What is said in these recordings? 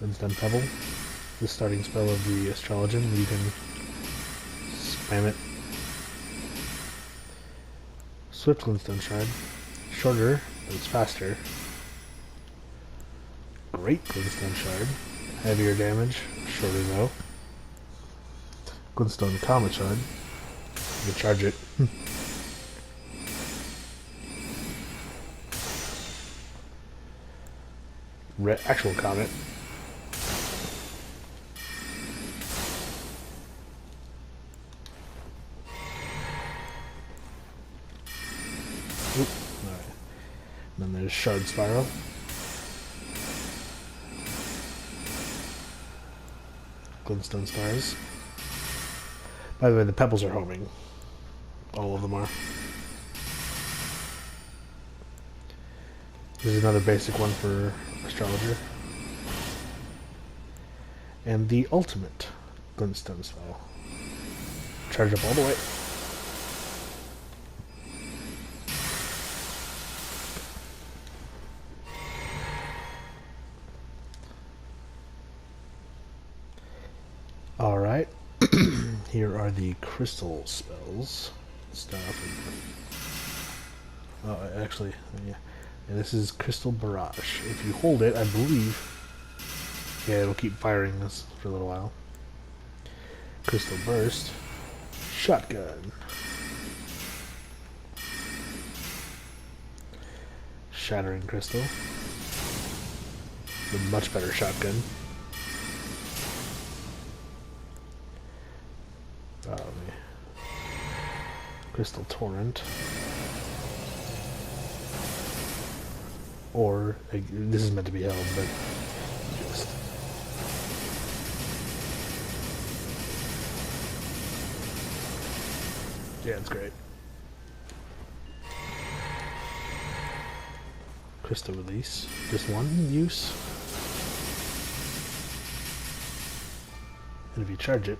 Glintstone Pebble. The starting spell of the Astrologian, you can spam it. Swift Glintstone Shard. Shorter, but it's faster. Great Glintstone Shard. Heavier damage, shorter though. Glintstone Comet Shard. You can charge it. Actual Comet. Oop. Alright. Then there's Shard Spiral. Glintstone Stars. By the way, the pebbles are homing. All of them are. This is another basic one for Astrologer. And the ultimate Glintstone spell. Charge up all the way. Alright. Here are the crystal spells. Start off with... Oh, actually, yeah. And this is Crystal Barrage. If you hold it, I believe... Yeah, it'll keep firing this for a little while. Crystal Burst. Shotgun. Shattering Crystal. The much better shotgun. Crystal Torrent. Or, this is meant to be held, but just... Yeah, it's great. Crystal Release. Just one use. And if you charge it...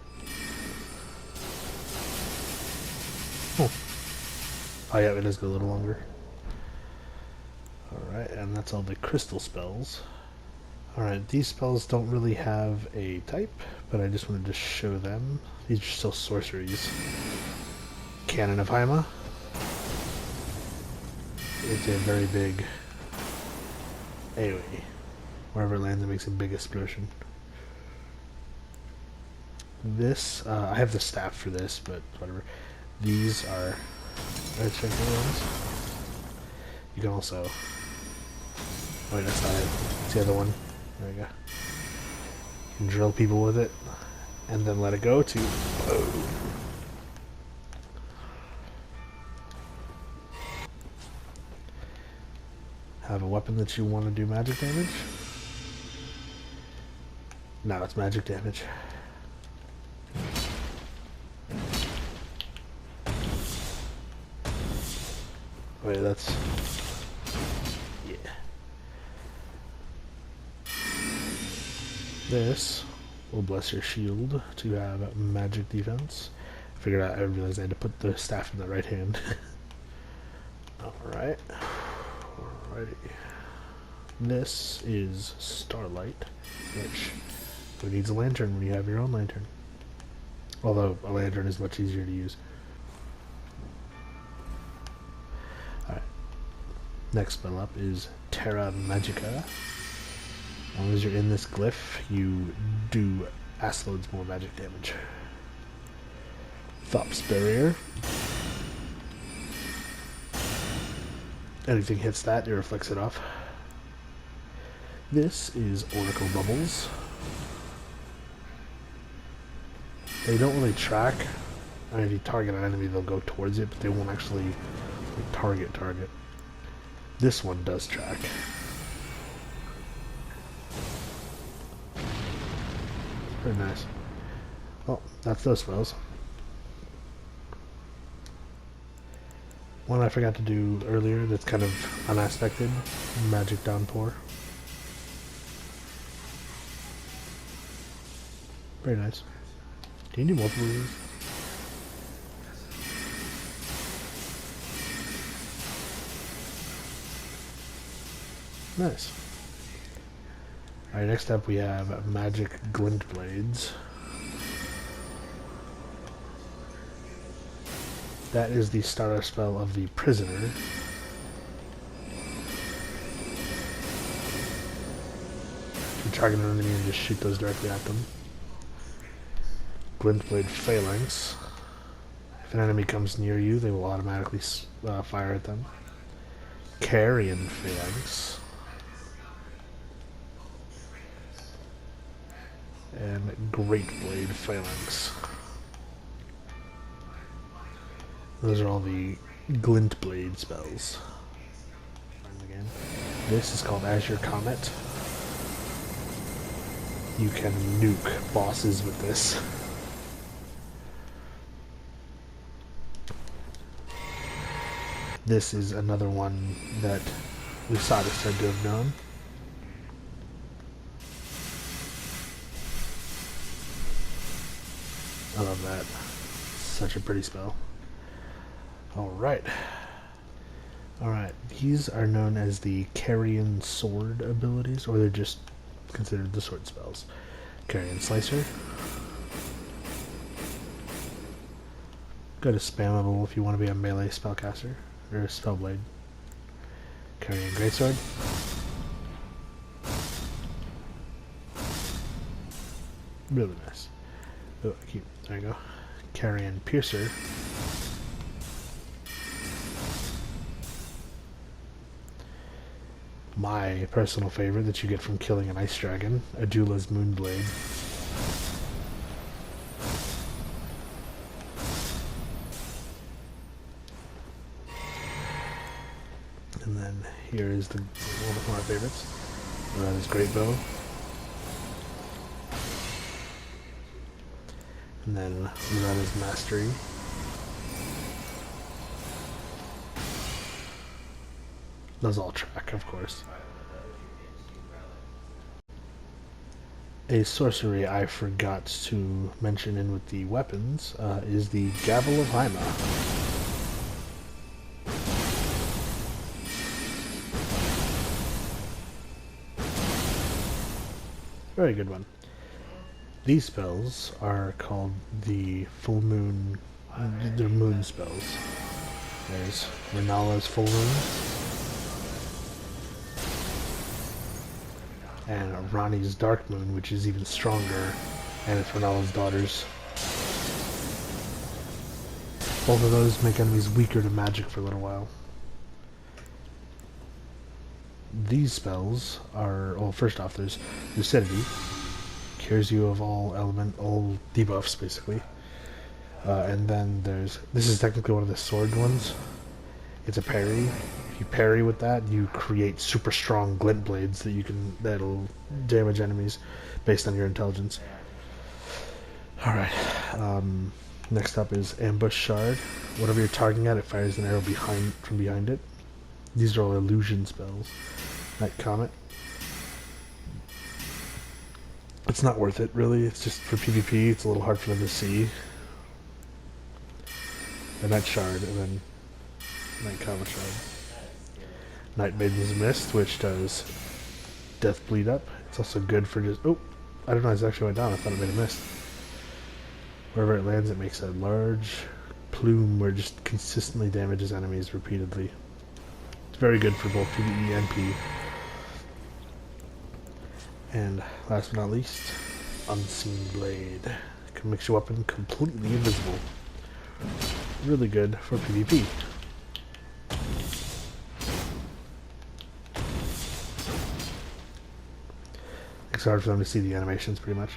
Oh yeah, it does go a little longer. Alright, and that's all the crystal spells. Alright, these spells don't really have a type, but I just wanted to show them. These are still sorceries. Cannon of Haima. It's a very big AoE. Wherever it lands, it makes a big explosion. This, I have the staff for this, but whatever. These are earth-shaking ones. You can also... Oh wait, that's not it. It's the other one. There we go. You can drill people with it, and then let it go to... Oh. Have a weapon that you want to do magic damage? No, it's magic damage. Wait, that's... Yeah. This will bless your shield to have magic defense. I realized I had to put the staff in the right hand. Alright. Alrighty. This is Starlight, which who needs a lantern when you have your own lantern? Although a lantern is much easier to use. Next spell up is Terra Magica. As long as you're in this glyph, you do ass loads more magic damage. Thop's Barrier. Anything hits that, it reflects it off. This is Oracle Bubbles. They don't really track. I mean, if you target an enemy, they'll go towards it, but they won't actually like, target. This one does track. Very nice. Well, that's those spells. One I forgot to do earlier that's kind of unaspected. Magic Downpour. Very nice. Can you do multiple of these? Nice. Alright, next up we have Magic Glint Blades. That is the starter spell of the Prisoner. You target an enemy and just shoot those directly at them. Glint Blade Phalanx. If an enemy comes near you, they will automatically fire at them. Carrion Phalanx. And Great Blade Phalanx. Those are all the Glint Blade spells. Again. This is called Azure Comet. You can nuke bosses with this. This is another one that Lucidity said to have known. I love that. Such a pretty spell. Alright. Alright, these are known as the Carrion Sword abilities, or they're just considered the sword spells. Carrion Slicer. Go to spammable if you want to be a melee spellcaster, or a spellblade. Carrion Greatsword. Really nice. Oh, there you go. Carrion Piercer. My personal favorite that you get from killing an ice dragon, Adula's Moonblade. And then here is one of my favorites. That is Great Bow. And then that is Mastery. Those all track, of course. A sorcery I forgot to mention in with the weapons is the Gavel of Haima. Very good one. These spells are called the full moon, they're moon spells. There's Renala's full moon, and Rani's dark moon, which is even stronger, and it's Renala's daughters. Both of those make enemies weaker to magic for a little while. These spells are, well, first off, there's Lucidity. Cures you of all debuffs, basically. And then this is technically one of the sword ones. It's a parry. If you parry with that, you create super strong glint blades that'll damage enemies based on your intelligence. Alright, next up is Ambush Shard. Whatever you're targeting at, it fires an arrow from behind it. These are all illusion spells. Night Comet. It's not worth it, really. It's just for PvP. It's a little hard for them to see. And Night Shard, and then Night Comet Shard. Night Maiden's Mist, which does Death Bleed Up. It's also good for just... Oh! I don't know, it actually went down. I thought it made a mist. Wherever it lands, it makes a large plume where it just consistently damages enemies repeatedly. It's very good for both PvE and PvE. And last but not least, Unseen Blade. Can make your weapon completely invisible. Really good for PvP. It's hard for them to see the animations, pretty much.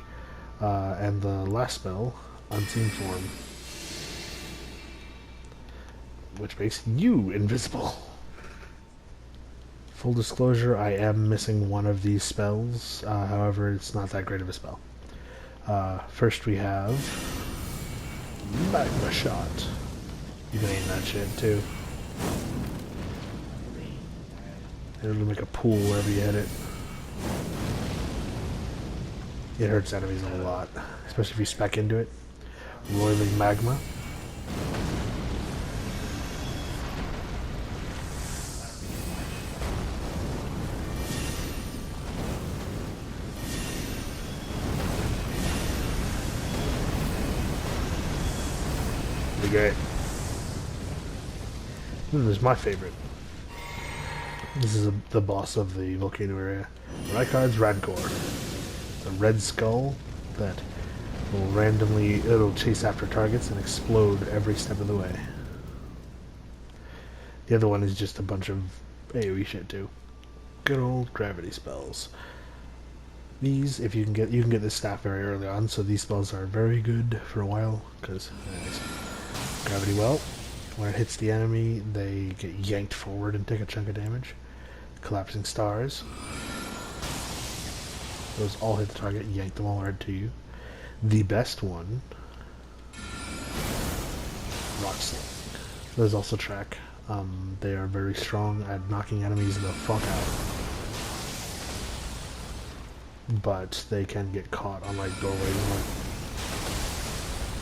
And the last spell, Unseen Form, which makes you invisible. Full disclosure, I am missing one of these spells, however, it's not that great of a spell. First we have Magma Shot. You can aim that shit too. It'll make a pool wherever you hit it. It hurts enemies a lot, especially if you spec into it. Roiling Magma. pretty great. Then there's my favorite. This is the boss of the volcano area. Rykard's Radcore. It's a red skull that will randomly, it'll chase after targets and explode every step of the way. The other one is just a bunch of AoE shit too. Good old gravity spells. These, if you can get this staff very early on, so these spells are very good for a while, because gravity well. When it hits the enemy, they get yanked forward and take a chunk of damage. Collapsing stars. Those all hit the target, yank them all right to you. The best one, Rock Sling. Those also track. They are very strong at knocking enemies the fuck out. But they can get caught on like doorways and like,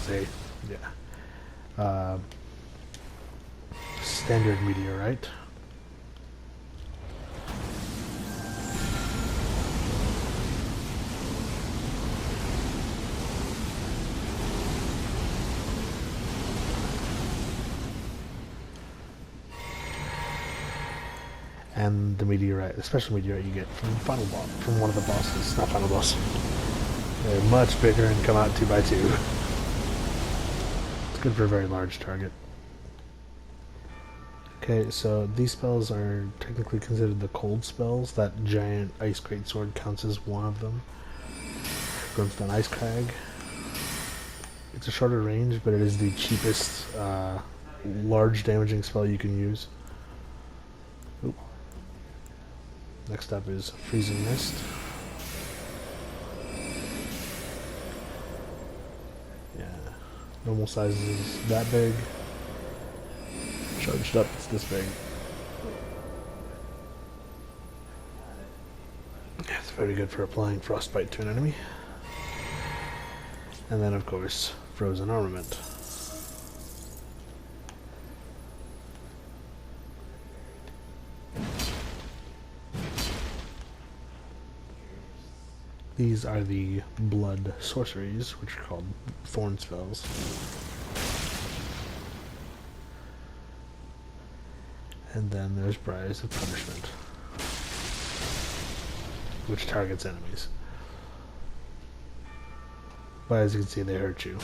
say, yeah. Standard meteorite. And the meteorite, the special meteorite you get from the final boss, from one of the bosses, not final boss. They're much bigger and come out 2x2. It's good for a very large target. Okay, so these spells are technically considered the cold spells. That giant ice greatsword counts as one of them. Brimstone Ice Crag. It's a shorter range, but it is the cheapest large damaging spell you can use. Oop. Next up is Freezing Mist. Yeah, normal size is that big. Charged up, it's this big. Yeah, it's very good for applying Frostbite to an enemy. And then, of course, Frozen Armament. These are the blood sorceries, which are called thorn spells. And then there's Briars of Punishment, which targets enemies. But as you can see, they hurt you.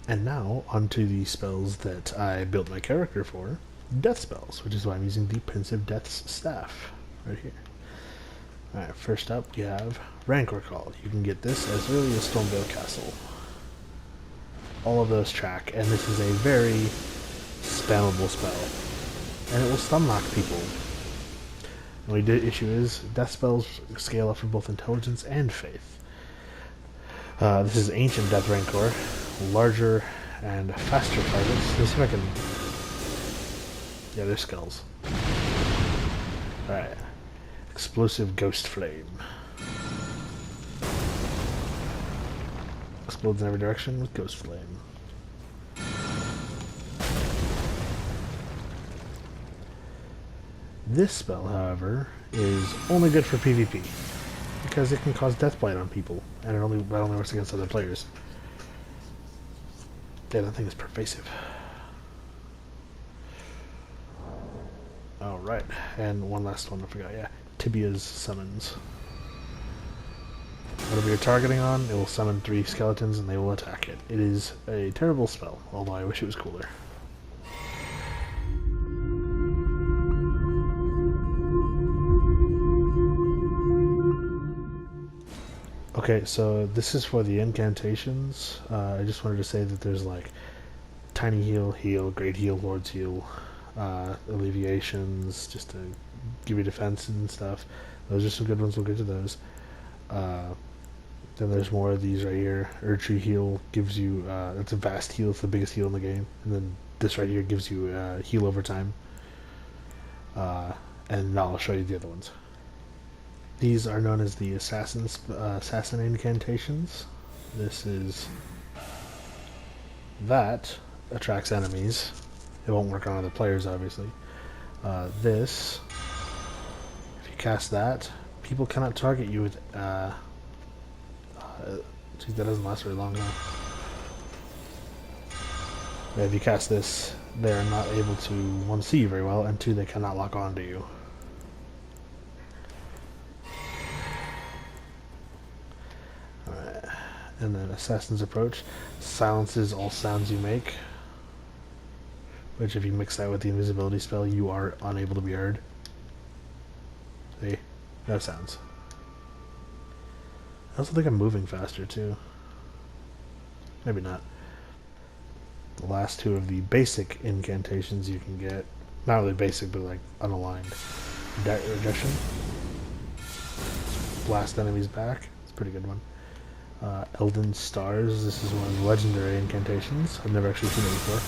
And now, onto the spells that I built my character for. Death spells, which is why I'm using the Pensive Death's Staff. Right here. Alright, first up you have Rancor Call. You can get this as early as Stormvale Castle. All of those track, and this is a very spammable spell. And it will stun lock people. The only issue is, death spells scale up for both intelligence and faith. This is Ancient Death Rancor. Larger and faster targets. Let's see if I can... Yeah, they're skulls. Alright. Explosive Ghost Flame. Explodes in every direction with Ghost Flame. This spell, however, is only good for PvP, because it can cause Deathblight on people, and it only works against other players. Yeah, that thing is pervasive. Alright, and one last one I forgot, yeah. Tibia's Summons. Whatever you're targeting on, it will summon 3 skeletons and they will attack it. It is a terrible spell, although I wish it was cooler. Okay, so this is for the incantations. I just wanted to say that there's like Tiny Heal, Heal, Great Heal, Lord's Heal, Alleviations, just to give you defense and stuff. Those are some good ones, we'll get to those. Then there's more of these right here. Erdtree Heal gives you, it's a vast heal, it's the biggest heal in the game. And then this right here gives you heal over time. And now I'll show you the other ones. These are known as the assassin incantations. This is... that attracts enemies. It won't work on other players, obviously. This, if you cast that, people cannot target you with See, that doesn't last very long, huh? Yeah, if you cast this, they're not able to, one, see you very well, and two, they cannot lock onto you. Alright. And then Assassin's Approach silences all sounds you make, which if you mix that with the invisibility spell, you are unable to be heard. See? No sounds. I also think I'm moving faster, too. Maybe not. The last two of the basic incantations you can get. Not really basic, but like unaligned. Rejection. Blast enemies back. It's a pretty good one. Elden Stars. This is one of the legendary incantations. I've never actually seen it before.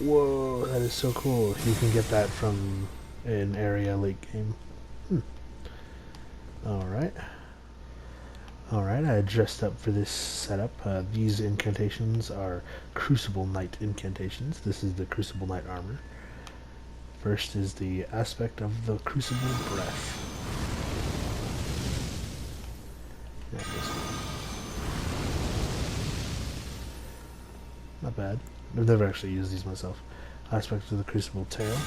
Whoa, that is so cool. You can get that from an area late game. Alright. Alright, I dressed up for this setup. These incantations are Crucible Knight incantations. This is the Crucible Knight armor. First is the aspect of the Crucible Breath. Yeah, not bad. I've never actually used these myself. Aspect of the Crucible Tail.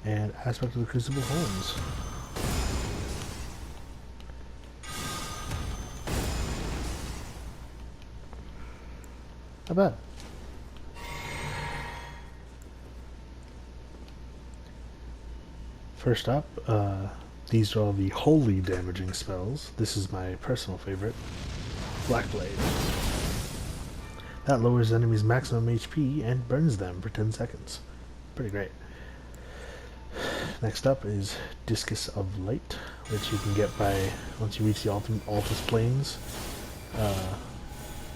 And aspect of the Crucible Horns. Not bad. First up, these are all the holy damaging spells. This is my personal favorite. Black Blade. That lowers enemies' maximum HP and burns them for 10 seconds. Pretty great. Next up is Discus of Light, which you can get by, once you reach the Altus Plains,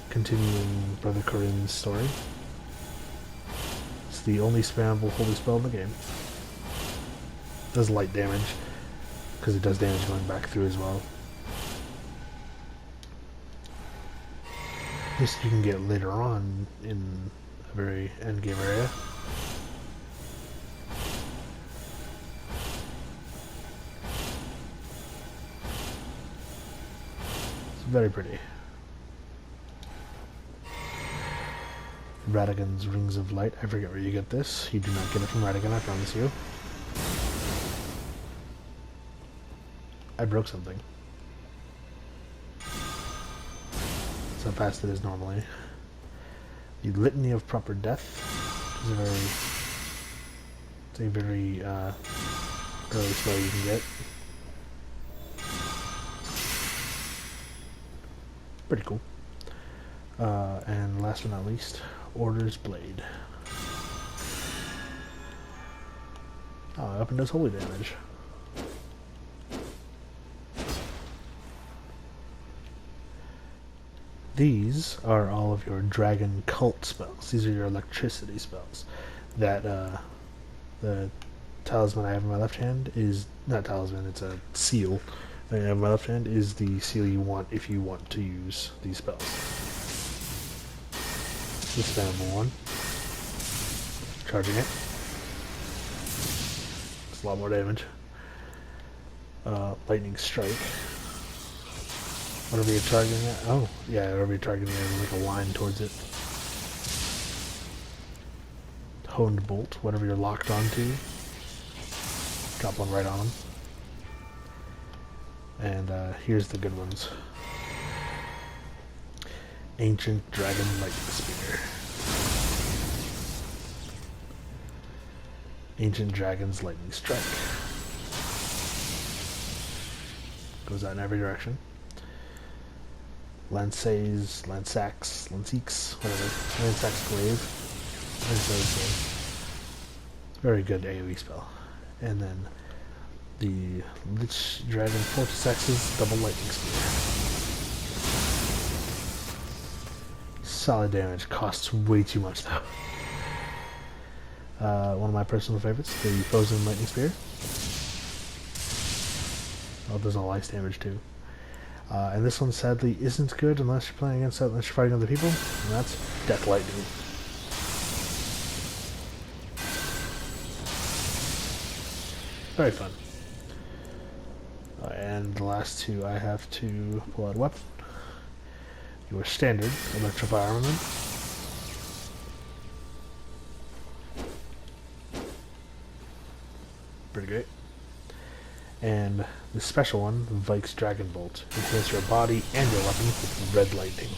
continuing Brother Corinne's story. It's the only spammable holy spell in the game. It does light damage, because it does damage going back through as well. This you can get later on in a very endgame area. Very pretty. Radagon's Rings of Light. I forget where you get this. You do not get it from Radagon, I promise you. I broke something. That's how fast it is normally. The Litany of Proper Death is a very early spell you can get. Pretty cool. And last but not least, Order's Blade. Oh, up and does holy damage. These are all of your dragon cult spells. These are your electricity spells. That, the talisman I have in my left hand is, not talisman, it's a seal. I have my left hand is the seal you want if you want to use these spells. The spammable one. Charging it. It's a lot more damage. Lightning Strike. Whatever you're targeting it. Oh, yeah, whatever you're targeting it, make a line towards it. Honed Bolt. Whatever you're locked onto. Drop one right on them. And here's the good ones. Ancient Dragon Lightning Spear. Ancient Dragon's Lightning Strike. Goes out in every direction. Lance's, Lansax, whatever. Lansax Glaive. Very good AoE spell. And then the Lich Dragon Fortisex's Double Lightning Spear. Solid damage, costs way too much though. One of my personal favorites, the Frozen Lightning Spear. Oh, does all ice damage too. And this one sadly isn't good unless you're playing against, unless you're fighting other people, and that's Death Lightning. Very fun. And the last two, I have to pull out a weapon. Your standard electrify armament. Pretty great. And the special one, Vike's Dragon Bolt. Influence your body and your weapon with red lightning.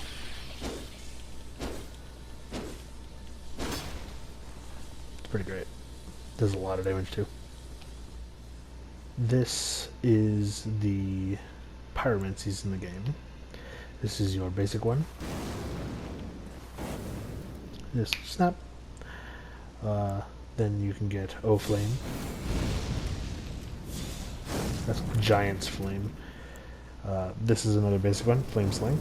It's pretty great. Does a lot of damage too. This is the pyromancies in the game. This is your basic one. Just snap. Then you can get O Flame. That's Giant's Flame. This is another basic one, Flame Sling.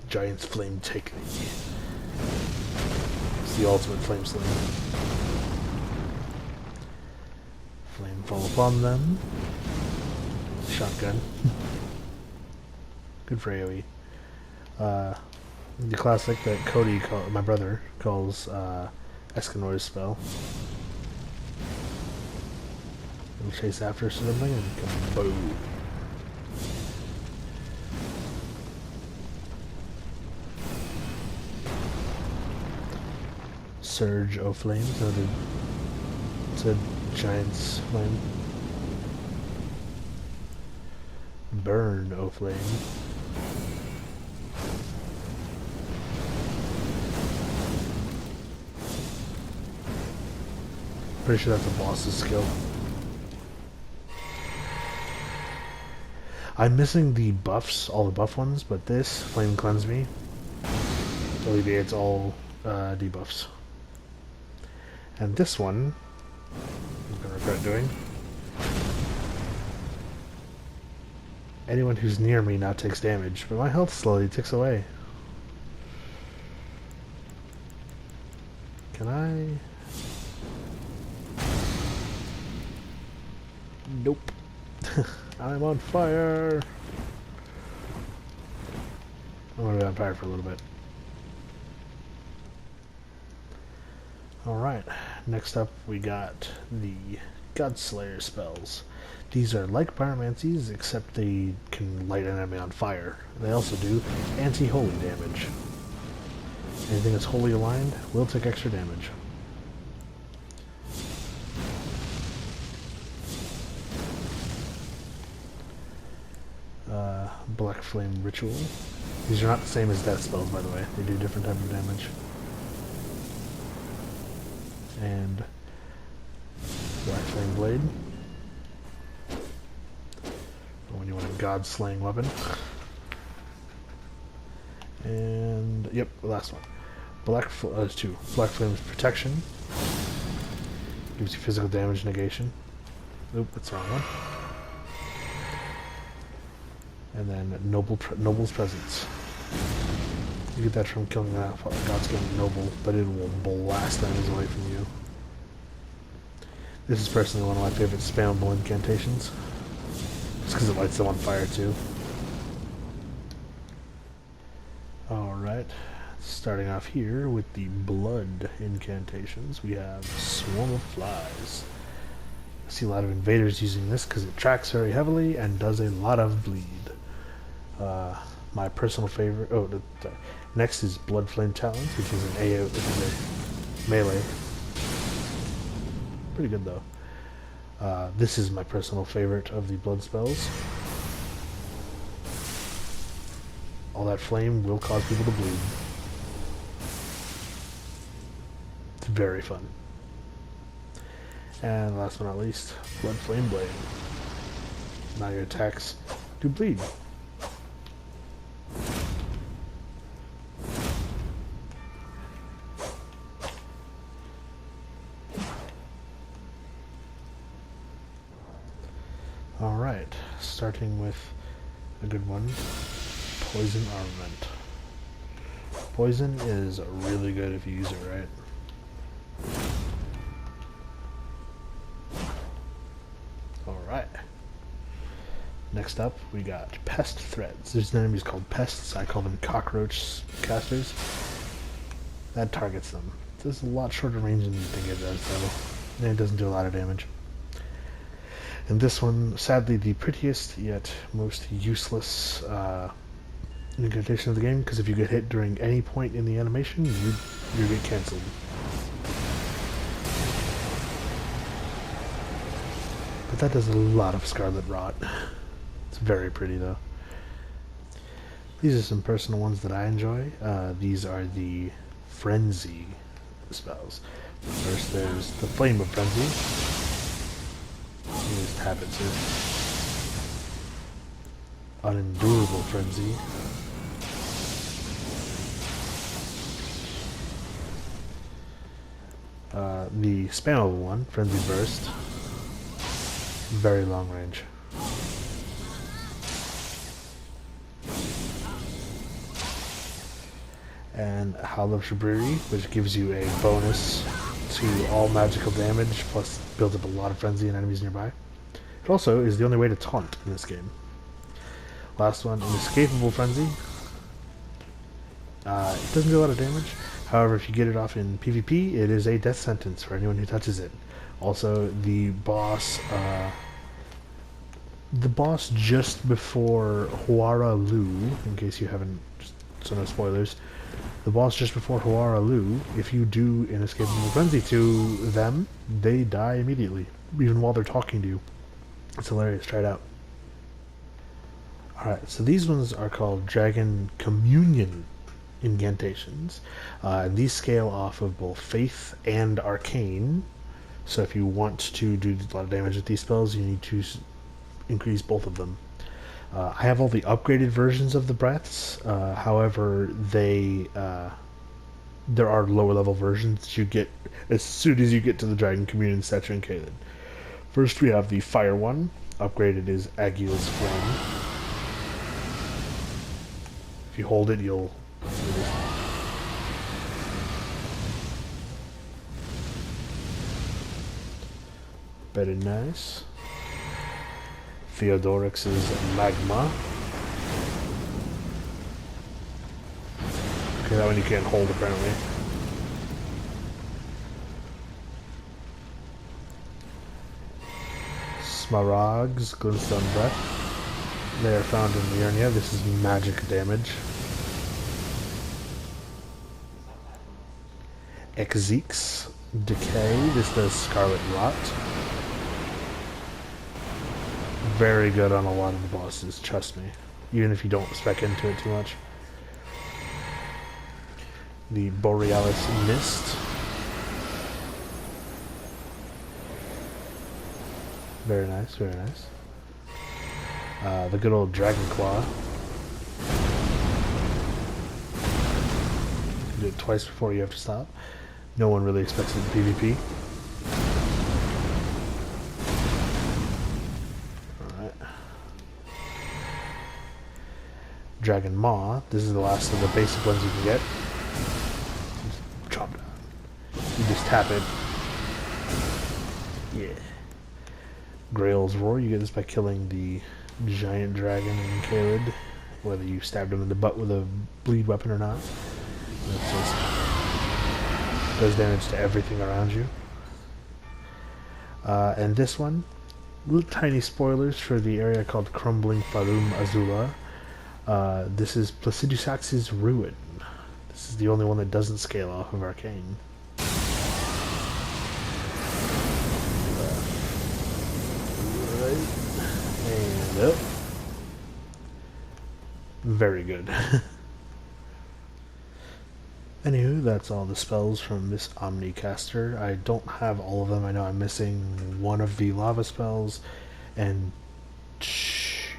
Giant's Flame Take Thee. It's the ultimate Flame Sling. Flame Fall Upon Them. Shotgun. Good for AoE. The classic that Cody, my brother, calls Escanor's spell. It'll chase after something and come boom. Surge O Flame, it's a Giant's Flame. Burn O Flame. Pretty sure that's a boss's skill. I'm missing the buffs, all the buff ones, but this, Flame Cleanse Me, alleviates all debuffs. And this one, I'm going to regret doing. Anyone who's near me now takes damage, but my health slowly ticks away. Can I? Nope. I'm on fire. I'm going to be on fire for a little bit. Alright, next up we got the Godslayer spells. These are like pyromancies, except they can light an enemy on fire. They also do anti-holy damage. Anything that's holy aligned will take extra damage. Black Flame Ritual. These are not the same as death spells, by the way. They do different type of damage. And Black Flame Blade. When you want a God-slaying weapon. And yep, the last one. There's two. Black Flame's Protection. Gives you physical damage negation. Nope, that's the wrong one. And then Noble's Presence. You get that from killing God's killing Noble, but it will blast enemies away from you. This is personally one of my favorite spammable incantations. Just because it lights them on fire too. Alright, starting off here with the blood incantations, we have Swarm of Flies. I see a lot of invaders using this because it tracks very heavily and does a lot of bleed. My personal favorite. Next is Blood Flame Talons, which is an AO, which is a melee. Pretty good though. This is my personal favorite of the blood spells. All that flame will cause people to bleed. It's very fun. And last but not least, Blood Flame Blade. Now your attacks do bleed. Alright, starting with a good one, Poison Armament. Poison is really good if you use it right. Alright. Next up, we got Pest Threads. There's enemies called pests. I call them cockroach casters. That targets them. does a lot shorter range than you think it does, though. And it doesn't do a lot of damage. And this one, sadly, the prettiest yet most useless incantation of the game, because if you get hit during any point in the animation, you get cancelled. But that does a lot of Scarlet Rot. It's very pretty, though. These are some personal ones that I enjoy. These are the Frenzy spells. First, there's the Flame of Frenzy. You just tap it too. Unendurable Frenzy. The spammable one, Frenzy Burst. Very long range. And Howl of Shabriri, which gives you a bonus to all magical damage, plus builds up a lot of frenzy and enemies nearby. It also is the only way to taunt in this game. Last one, Inescapable Frenzy. It doesn't do a lot of damage. However, if you get it off in PvP, it is a death sentence for anyone who touches it. Also, the boss just before Huara Lu, in case you haven't, so no spoilers, the boss just before Huara Lu, if you do Inescapable Frenzy to them, they die immediately, even while they're talking to you. It's hilarious, try it out. Alright, so these ones are called Dragon Communion incantations. And these scale off of both Faith and Arcane. So if you want to do a lot of damage with these spells, you need to increase both of them. I have all the upgraded versions of the breaths. However, there are lower level versions you get as soon as you get to the Dragon Communion statue in Caelid. First we have the Fire one. Upgraded is Agile's Flame. If you hold it, you'll... Very nice. Theodorix's Magma. Okay, that one you can't hold apparently. Smaragd's Glintstone Breath. They are found in Liurnia. This is magic damage. Exeek's Decay. This does Scarlet Rot. Very good on a lot of the bosses, trust me. Even if you don't spec into it too much. The Borealis Mist. Very nice, very nice. The good old Dragon Claw. You can do it twice before you have to stop. No one really expects it in PvP. Alright. Dragon Maw. This is the last of the basic ones you can get. Just chop down. You just tap it. Yeah. Grails Roar. You get this by killing the giant dragon in Caelid, whether you stabbed him in the butt with a bleed weapon or not. It just does damage to everything around you. And this one, little tiny spoilers for the area called Crumbling Farum Azula. This is Placidusax's Ruin. This is the only one that doesn't scale off of Arcane. And up. Very good. Anywho, that's all the spells from this Omnicaster. I don't have all of them. I know I'm missing one of the lava spells and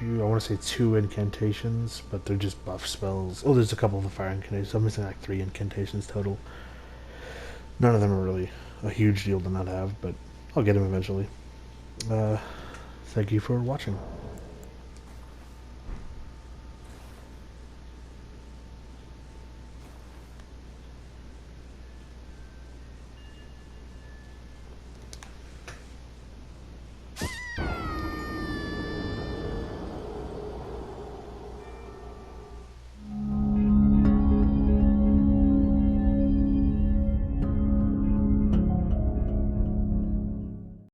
I want to say 2 incantations, but they're just buff spells. Oh, there's a couple of the fire incantations. I'm missing like 3 incantations total. None of them are really a huge deal to not have, but I'll get them eventually. Thank you for watching.